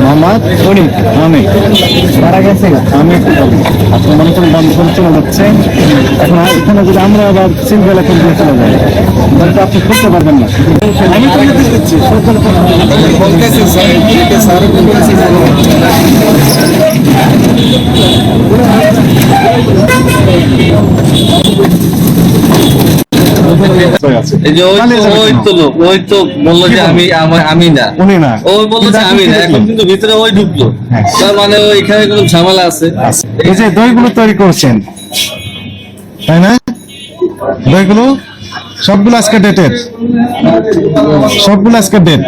মোহাম্মদ অনিক অনেক মারা গেছে। আমি একটু বলি, আপনি মনে করেন বন্ধ করে চলে যাচ্ছে। এখন এখানে যদি আমরা আবার সিঙ্গেল এখন দিয়ে চলে যাই, তাহলে তো আপনি করতে পারবেন না। আমি তো নিতে দিচ্ছি এই যে ওই তো বললো যে আমি না, উনি না, ওই বললো যে আমি না, এখন কিন্তু ভিতরে ওই ঢুকলো। তার মানে ওইখানে কোনো ঝামেলা আছে। এই যে দইগুলো তৈরি করছেন, তাই না? দইগুলো সবগুলো আজকে ডেটের, সবগুলো আজকে ডেট,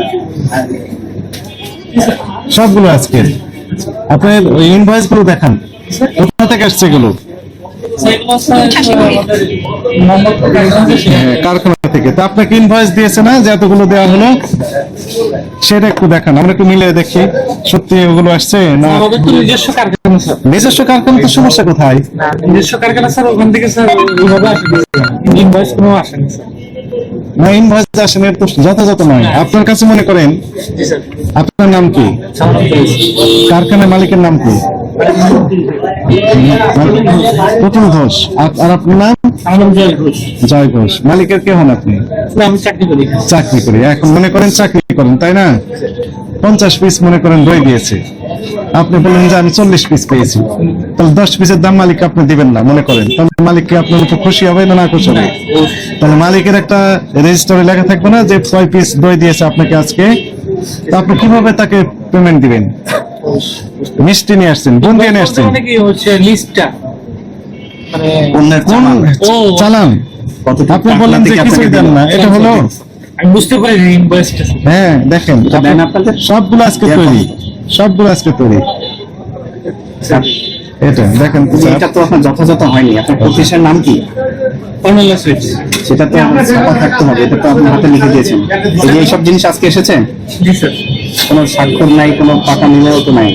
সবগুলো আজকে। আপনার ইনভয়েস গুলো দেখান, কোথা থেকে আসছে এগুলো? কারখানা থেকে। তো আপনাকে ইনভয়েস দিয়েছে না যে এতগুলো দেওয়া হলো, সেটা একটু দেখান, আমরা একটু মিলে দেখি সত্যি ওগুলো আসছে না। নিজস্ব কারখানা স্যার। নিজস্ব কারখানা, তো সমস্যা কোথায়? নিজস্ব কারখানা স্যার, ওখান থেকে স্যার ওইভাবে আসে, ইনভয়েস কোনো আসেনি স্যার। না, ইনভয়েস আসেন, এর তো যথাযথ নয়। আপনার কাছে মনে করেন, আপনার নাম কি? কারখানার মালিকের নাম কি? প্রথম ঘোষ। আর আপনার নাম? জয় ঘোষ। জয় ঘোষ। মালিকের কে হন আপনি? আমি চাকরি করি। চাকরি করি। এখন মনে করেন চাকরি করেন, তাই না? 50 পিস মনে করেন দই দিয়েছে, আপনি বললেন যে আমি 40 পিস পেয়েছি, তাহলে 10 পিসের দাম মালিক আপনি দিবেন না মনে করেন, তাহলে মালিককে আপনার উপর খুশি হবে না? না খুশি হবে? তাহলে মালিকের একটা রেজিস্টারে লেখা থাকবে না যে কয় পিস দই দিয়েছে আপনাকে আজকে। তা আপনি কিভাবে তাকে পেমেন্ট দিবেন? মিষ্টি নিয়ে আসছেন, কোন দিয়ে নিয়ে আসছেন? কি হচ্ছে লিস্টটা, মানে কোন চালান? আপনি বললেন যে কিছুই দেন না, এটা হলো? আমি বুঝতে পারিনি ইনভয়েসটা। হ্যাঁ দেখেন, সবগুলো আজকে তৈরি, সবগুলো আজকে তৈরি। এটা দেখেন, এটা তো আপনার যথাযথ হয়নি। আপনার প্রতিষ্ঠানের নাম কি? Cornelius sweets. সেটা তো ছাপা থাকতে হবে, এটা তো আপনি হাতে লিখে দিয়েছেন। এই যে এইসব জিনিস আজকে এসেছে, জি স্যার। কোনো স্বাক্ষর নাই, কোনো পাকা মিলেও তো নাই,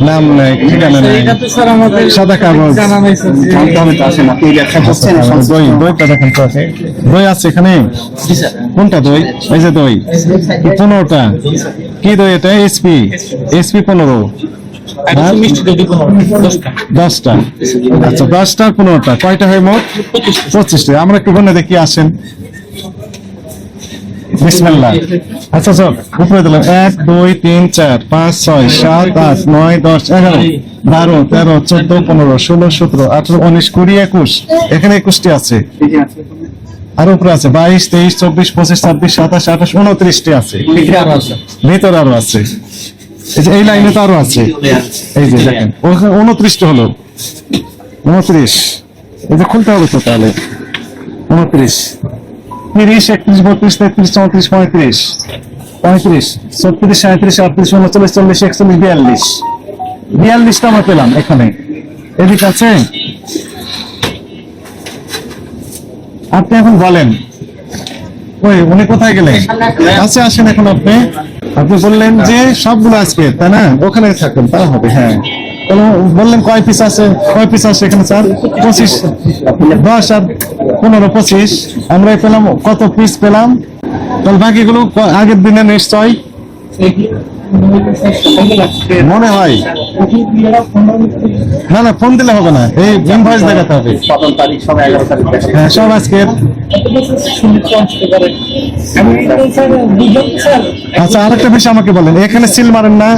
নাম নাই, ঠিকানা নাই, এটা তো স্যার আমাদের সাদা কাগজ। জানা নাই স্যার। জানতে হবে তো। আসেন, আপনি ব্যবসা করছেন। দই, দইটা দেখেন তো আছে, দই আছে এখানে। জি স্যার। কোনটা দই? এই যে দই 15টা। কি দই এটা? SP, SP 15। আর মিষ্টি দই 10টা। 10টা। আচ্ছা, 10টা 15টা, কয়টা হয় মোট? 25টা। আমরা একটু বলে দেখি, আসেন। বিসমিল্লাহ। আচ্ছা সব উপরে দিলাম। 1 2 3 4 5 6 7 8 9 10 11 12 13 14 15 16 17 18 19 20 21। এখানে 21টি আছে, আর উপরে আছে 22 23 24 25 26 27 28 29টি আছে। ভিতরে আরো আছে, এই যে এই লাইনে তো আরো আছে। এই যে দেখেন, ওখানে 29টা হলো। 29, এই যে খুলতে হবে তো তাহলে। 29 30 31 32 33 34 35 35 36 37 38 39 40 41 42টা আমরা পেলাম এখানে। এদিকে আছে। আপনি এখন বলেন, ওই উনি কোথায় গেলেন? আচ্ছা আসেন এখন। আপনি বললেন যে সবগুলো আজকে, তাই না? ওখানে থাকবেন, তা হবে। হ্যাঁ, বললেন কয় পিস আছে? কয় পিস আছে এখানে স্যার? 25, 10 আর 15 25। আমরা পেলাম কত পিস পেলাম? তাহলে বাকিগুলো আগের দিনে নিশ্চয় মনে হয়। না না, ফোন দিলে হবে না, এই ইনভয়েস দেখাতে হবে। হ্যাঁ, সব আজকের। আচ্ছা, আরেকটা বিষয় আমাকে বলেন, এখানে সিল মারেন না?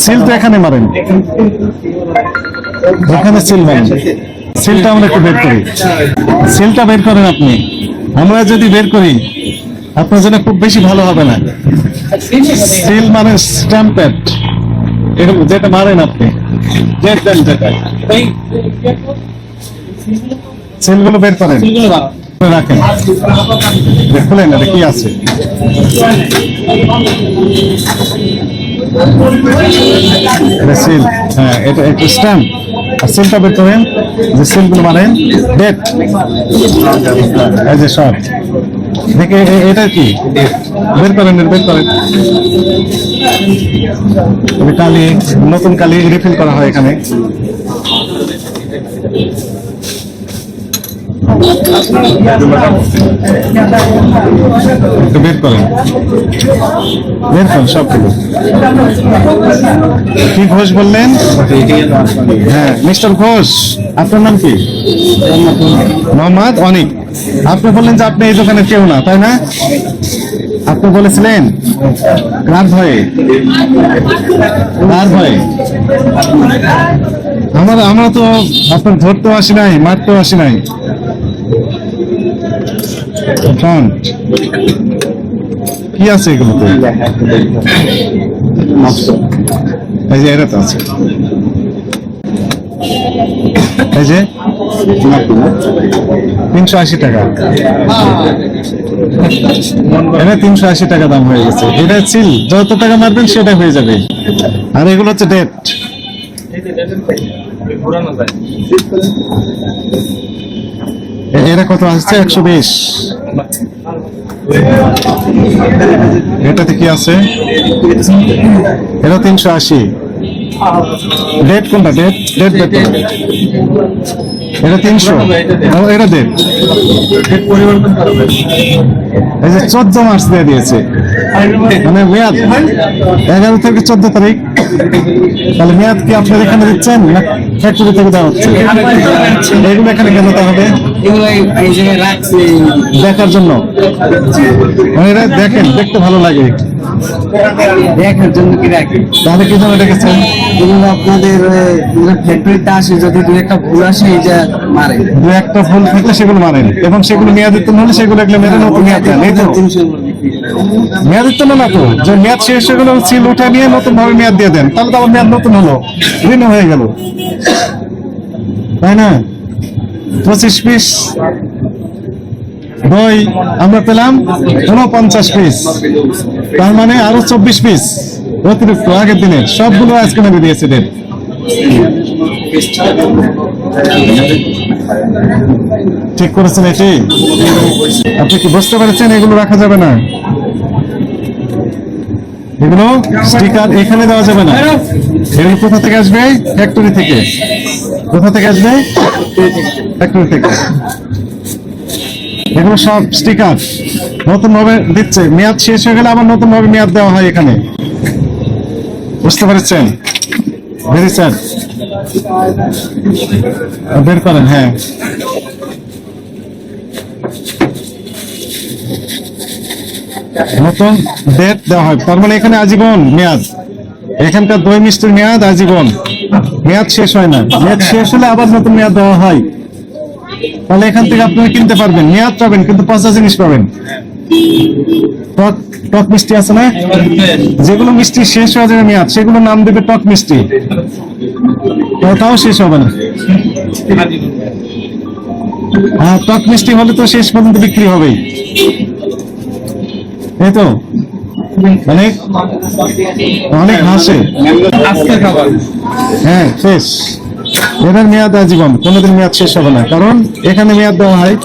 সিল তো এখানে মারেন, এখানে সিল মারেন। সিলটা আমরা একটু বের করি, সিলটা বের করেন আপনি। আমরা যদি বের করি আপনার জন্য খুব বেশি ভালো হবে না। সিল মানে স্ট্যাম্পেড, এরকম যেটা মারেন আপনি, যেটা সিলগুলো বের করেন, রাখেন, খুলেন না, কি আছে। সিল, হ্যাঁ, এটা একটু স্ট্যাম্প। আর সিলটা বের করেন, যে সিলগুলো মারেন, ডেট, এই যে সব দেখে। এটা কি বের করেন, বের করেন। কালি, নতুন কালি রিফিল করা হয় এখানে। একটু বের করেন সবগুলো। কি ঘোষ বললেন? হ্যাঁ, মিস্টার ঘোষ, আপনার নাম কি? মোহাম্মদ অনিক। আপনি বললেন যে আপনি এই দোকানের কেউ না, তাই না? আপনি বলেছিলেন কার ভয়ে? কার ভয়ে? আমরা তো আপনার ধরতেও আসি নাই, মারতেও আসি নাই। ফন্ট কি আছে এগুলোতে? এই যে এটা তো আছে, এই যে 380 টাকা। এটা 380 টাকা দাম হয়ে গেছে। এটা সিল, যত টাকা মারবেন সেটা হয়ে যাবে। আর এগুলো হচ্ছে ডেট। এটা কত আসছে? 120। এটাতে কি আছে? এটা 380। ডেট কোনটা? ডেট এটা 300। এটা ডেট পরিবর্তন করবে। এই যে 14 মার্চ দিয়ে দিয়েছে, মানে মেয়াদ 11 থেকে 14 তারিখ। তাহলে মেয়াদ কি আপনার এখানে দিচ্ছেন না ফ্যাক্টরি থেকে দেওয়া হচ্ছে? এগুলো এখানে কেন দেওয়া হবে? দেখার জন্য, মানে এটা দেখেন, দেখতে ভালো লাগে, দেখার জন্য কি রাখি? তাহলে কি জন্য রেখেছেন? এগুলো আপনাদের ফ্যাক্টরিতে আসে, যদি দু একটা ভুল আসে এই যে মারে, দু একটা ভুল থাকলে সেগুলো মারেন, এবং সেগুলো মেয়াদিত্ব হলে সেগুলো এগুলো মেরে নতুন মেয়াদ দেন। এই তো মেয়াদিত্ব না তো, যে মেয়াদ শেষ হয়ে গেল সিল উঠে নিয়ে নতুন ভাবে মেয়াদ দিয়ে দেন, তাহলে তো আবার মেয়াদ নতুন হলো, ঋণ হয়ে গেল, তাই না? 25 পিস দই আমরা পেলাম 49 পিস, তার মানে আরো 24 পিস অতিরিক্ত আগের দিনের, সবগুলো আজকে মেরে দিয়েছে ডেট। ঠিক করেছেন এটি? আপনি কি বুঝতে পেরেছেন? এগুলো রাখা যাবে না, এগুলো স্টিকার এখানে দেওয়া যাবে না। এগুলো কোথা থেকে আসবে? ফ্যাক্টরি থেকে। কোথা থেকে আসবে? ফ্যাক্টরি থেকে। এগুলো সব স্টিকার নতুন ভাবে দিচ্ছে, মেয়াদ শেষ হয়ে গেলে আবার নতুন ভাবে মেয়াদ দেওয়া হয় এখানে। বুঝতে পেরেছেন? Very sad. বের করেন। হ্যাঁ, নতুন ডেট দেওয়া হয়, তার মানে এখানে আজীবন মেয়াদ। এখানকার দই মিষ্টির মেয়াদ আজীবন, মেয়াদ শেষ হয় না। মেয়াদ শেষ হলে আবার নতুন মেয়াদ দেওয়া হয়। তাহলে এখান থেকে আপনারা কিনতে পারবেন, মেয়াদ পাবেন, কিন্তু পচা জিনিস পাবেন। টক মিষ্টি আছে না, যেগুলো মিষ্টি শেষ হয়ে যাবে মেয়াদ, সেগুলো নাম দেবে টক মিষ্টি, তাও শেষ হবে না। হ্যাঁ, টক মিষ্টি হলে তো শেষ পর্যন্ত বিক্রি হবেই, এই তো অনেক অনেক হাসে। হ্যাঁ, শেষ। এটার মেয়াদ আজীবন, কোনোদিন মেয়াদ শেষ হবে না, কারণ এখানে মেয়াদ দেওয়া হয়।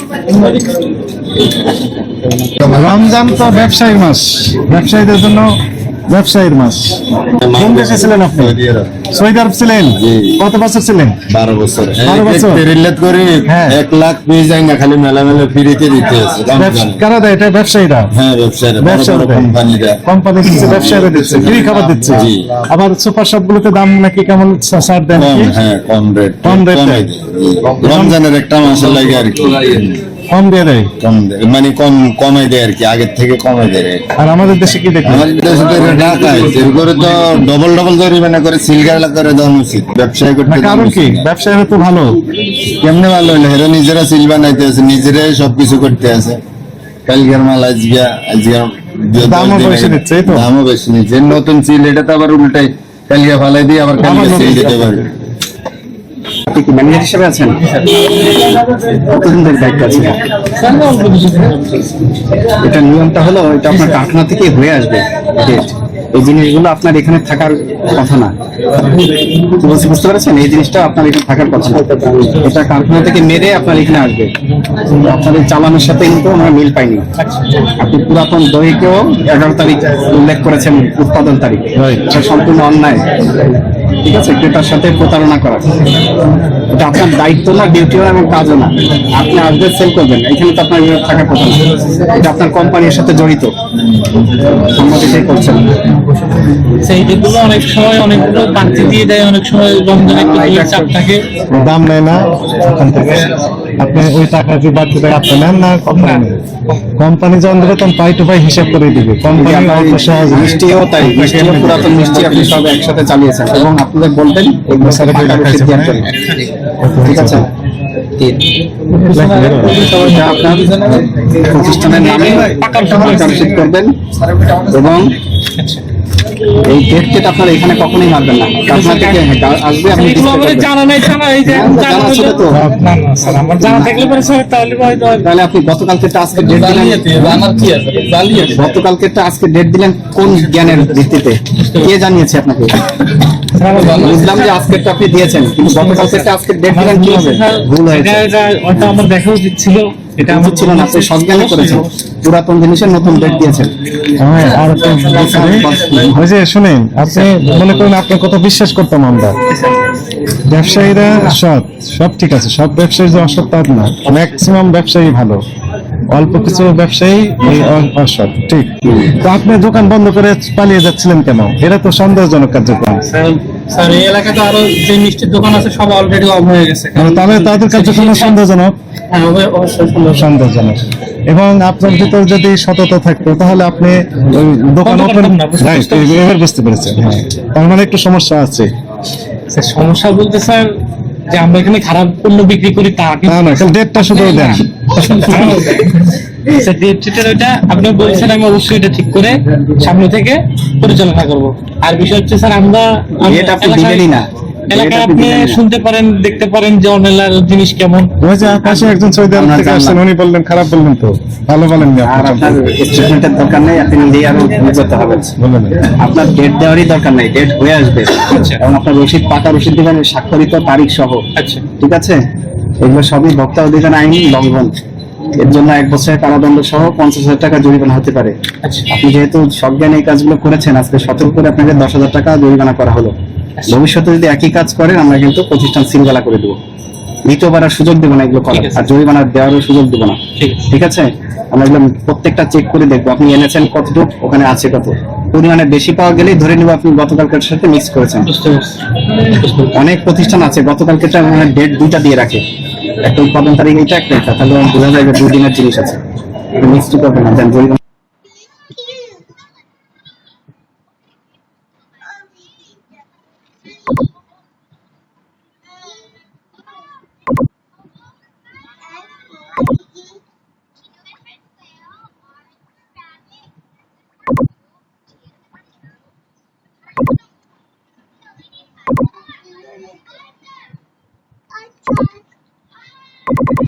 রমজান তো ব্যবসায়ী মাস, ব্যবসায়ীদের জন্য ব্যবসায়ীর মাস। কোন দেশে ছিলেন আপনি? সৌদি আরব ছিলেন। কত বছর ছিলেন? 12 বছর। 12 বছর। হ্যাঁ, 1 লাখ পেয়ে যায় না, খালি মেলা মেলা ফ্রিতে দিতে আছে। কারা দেয় এটা? ব্যবসায়ীরা। হ্যাঁ, ব্যবসায়ীরা, কোম্পানি দিচ্ছে, ব্যবসায়ীরা দিচ্ছে, ফ্রি খাবার দিচ্ছে। আবার সুপার শপ গুলোতে দাম নাকি কেমন ছাড় দেন? হ্যাঁ, কম রেট। রমজানের একটা মাসের লাগে আর কি, কম দিয়ে দেয়, মানে কমাই দেয় আর কি, আগের থেকে কমাই দেয়। আর আমাদের দেশে কি দেখি? আমাদের দেশে তো ঢাকায় এরপরে তো ডবল জরিমানা করে সিলগালা করে দেওয়া উচিত ব্যবসায়ী করতে। কারণ কি? ব্যবসায়ীরা তো ভালো। কেমনে ভালো হলো? হেরা নিজেরা সিল বানাইতে আছে, নিজেরাই সবকিছু করতে আছে। কালকের মাল আজকে দামও বেশি নিচ্ছে, এই তো দামও বেশি নিচ্ছে। নতুন সিল, এটা তো আবার উল্টাই কালকে ফালাই দিয়ে আবার কালকে সিল দিতে পারবে। আপনি কি ম্যানেজার হিসেবে আছেন? কতদিন ধরে দায়িত্ব আছেন? এটা নিয়মটা হলো, এটা আপনার কারখানা থেকে হয়ে আসবে। এই জিনিসগুলো আপনার এখানে থাকার কথা না, বুঝতে পেরেছেন? এই জিনিসটা আপনার এখানে থাকার কথা না, এটা কারখানা থেকে মেরে আপনার এখানে আসবে। আপনাদের চালানোর সাথে কিন্তু আমরা মিল পাইনি। আপনি পুরাতন দইকেও 11 তারিখ উল্লেখ করেছেন উৎপাদন তারিখ, এটা সম্পূর্ণ অন্যায়। ঠিক আছে, ক্রেতার সাথে প্রতারণা করা, এটা আপনার দায়িত্ব না, ডিউটিও এবং কাজও না। আপনি আসবেন, সেল করবেন, এখানে তো আপনার এভাবে থাকার কথা না। এটা আপনার কোম্পানির সাথে জড়িত, আমরা এটাই করছেন। সেইগুলো অনেক সময় অনেকগুলো বাড়তি দিয়ে দেয়, অনেক সময় রমজান একটু দূরের চাপ থাকে। দাম নেয় না ওখান থেকে, আপনি ওই টাকা যে বাড়তি টাকা আপনি নেন না, কোম্পানি কোম্পানি যখন দেবে তখন পাই টু পাই হিসাব করে দিবে কোম্পানি, অত সহজ না। মিষ্টিও তাই, মিষ্টিও পুরাতন মিষ্টি আপনি সব একসাথে চালিয়েছেন এবং আপনাদের বলবেন এগুলো স্যার, এটা টাকা রসিদ দেওয়ার জন্য। ঠিক আছে, এটা আপনার প্রতিষ্ঠানের নামে টাকা রসিদ করবেন এবং এই ডেট টেট আপনার এখানে কখনোই মারবেন না। আপনার থেকে আসবে, আপনি এগুলো display আমাদের করবেন। জানা নাই, জানা এই যে হ্যাঁ, জানা জানা ছিল হইলে- তো। না না স্যার, আমার জানা থাকলে পরে স্যার তাহলে হয়তো তাহলে আপনি গতকালকে আজকে ডেট দিলেন, জালিয়াতি, আমার কি আছে জালিয়াতি। গতকালকে আজকে ডেট দিলেন কোন জ্ঞানের ভিত্তিতে? কে জানিয়েছে আপনাকে? বুঝলাম যে আজকেরটা আপনি দিয়েছেন, কিন্তু গতকালকে আজকে ডেট দিলেন কিভাবে? ভুল হয়েছে, ওটা আমার দেখা উচিত ছিল, এটা এটা আমার ছিল না, আপনি সজ্ঞানে করেছেন, পুরাতন জিনিসের নতুন ডেট দিয়েছেন। হ্যাঁ, আর একটা ওই যে শুনেন, আপনি মনে করেন আপনার কথা বিশ্বাস করতাম আমরা, ব্যবসায়ীরা সৎ, সব ঠিক আছে, সব ব্যবসায়ী যে অসৎ তা না, ম্যাক্সিমাম ব্যবসায়ী ভালো, অল্প কিছু ব্যবসায়ী এই অসৎ, ঠিক। তো আপনি দোকান বন্ধ করে পালিয়ে যাচ্ছিলেন কেন? এটা তো সন্দেহজনক কার্যক্রম। স্যার এই এলাকাতে আরো যে মিষ্টির দোকান আছে সব অলরেডি অফ হয়ে গেছে। তাহলে তাদের কার্যক্রম সন্দেহজনক, হ্যাঁ, অবশ্যই সুন্দর। সন্দেহজনক। এবং আপনার ভিতর যদি সততা থাকতো তাহলে আপনি ওই দোকান বন্ধ ওপেন, করতাম না, বুঝতে রাইট, পারছি। এবার বুঝতে পেরেছেন। হ্যাঁ, তার মানে একটু সমস্যা আছে। স্যার, সমস্যা বলতে স্যার যে আমরা এখানে খারাপ পণ্য বিক্রি করি তা না কিন্তু না, খালি ডেটটা শুধু দেন। স্যার ডেট শিটের ওইটা আপনি বলছেন, আমি অবশ্যই এটা ঠিক করে সামনে থেকে পরিচালনা করব। আর বিষয় হচ্ছে স্যার আমরা ডেট আপনি দিবেনই না, এলাকায় ডেট আপনি আপনি দিবেনই না। শুনতে পারেন, দেখতে পারেন যে অনলাইন জিনিস কেমন। ওই যে পাশে একজন সৌদি আরব আমরা থেকে আসছেন, জানলাম। উনি বললেন খারাপ, বললেন তো ভালো বলেননি আর আপনি, আপনার স্টেটমেন্টের দরকার নেই, আপনি নিজেই আরো বুঝতে হবে। বললেন। আপনার ডেট দেওয়ারই দরকার নেই, ডেট হয়ে আসবে এবং আপনার রসিদ, পাকা রসিদ দিবেন স্বাক্ষরিত তারিখ সহ। আচ্ছা, ঠিক আছে, এগুলো সবই ভোক্তা অধিকার আইন লঙ্ঘন। এর জন্য 1 বছরের কারাদণ্ড সহ 50,000 টাকা জরিমানা হতে পারে। আচ্ছা, আপনি যেহেতু সজ্ঞানে এই কাজগুলো করেছেন, আজকে সতর্ক করে আপনাকে 10,000 টাকা জরিমানা করা হলো। ভবিষ্যতে যদি একই কাজ করেন, আমরা কিন্তু প্রতিষ্ঠান সিলগালা করে দেবো, দ্বিতীয়বার আর সুযোগ দেবো না এগুলো করার, ঠিক আছে। আর জরিমানা দেওয়ারও সুযোগ দেবো না। ঠিক আছে। ঠিক আছে, আমরা এগুলো প্রত্যেকটা চেক করে দেখবো আপনি এনেছেন কতটুকু, ওখানে আছে কত, পরিমাণে বেশি পাওয়া গেলেই ধরে নিব আপনি গতকালকের সাথে মিক্স করেছেন। বুঝতে পারছি, বুঝতে পারছি। অনেক প্রতিষ্ঠান আছে গতকালকে ডেট 2টা দিয়ে রাখে, একটা উৎপাদন তারিখ এটা একটা এটা, তাহলে বোঝা যায় যে 2 দিনের জিনিস আছে, মিক্সড করবেন না, দেন জরিমানা। Thank you.